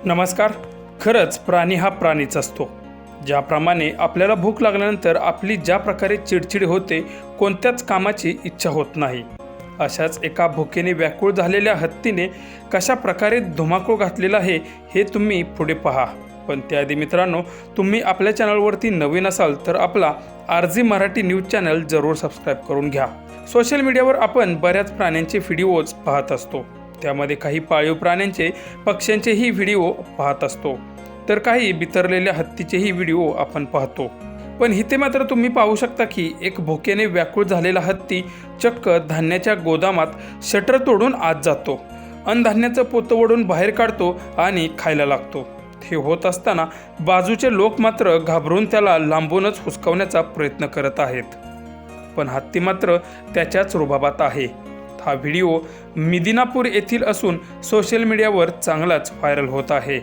नमस्कार. खरंच प्राणी हा प्राणीच असतो. ज्याप्रमाणे आपल्याला भूक लागल्यानंतर आपली ज्या प्रकारे चिडचिड होते, कोणत्याच कामाची इच्छा होत नाही, अशाच एका भुकेने व्याकुळ झालेल्या हत्तीने कशा प्रकारे धुमाकूळ घातलेला आहे हे तुम्ही पुढे पहा. पण त्याआधी मित्रांनो, तुम्ही आपल्या चॅनलवरती नवीन असाल तर आपला RG मराठी न्यूज चॅनल जरूर सबस्क्राईब करून घ्या. सोशल मीडियावर आपण बऱ्याच प्राण्यांचे व्हिडिओज पाहत असतो. त्यामध्ये काही पाळीव प्राण्यांचे, पक्ष्यांचेही व्हिडिओ पाहत असतो, तर काही बिथरलेल्या हत्तीचेही व्हिडिओ आपण पाहतो. पण इथे मात्र तुम्ही पाहू शकता की एक भुकेने व्याकुळ झालेला हत्ती चक्क धान्याच्या गोदामात शटर तोडून आत जातो, अन्नधान्याचं पोतं ओढून बाहेर काढतो आणि खायला लागतो. हे होत असताना बाजूचे लोक मात्र घाबरून त्याला लांबूनच हुसकावण्याचा प्रयत्न करत आहेत. पण हत्ती मात्र त्याच्याच रुबाबात आहे. हा व्हिडिओ मिदिनापूर येथील असून सोशल मीडियावर चांगलाच व्हायरल होत आहे.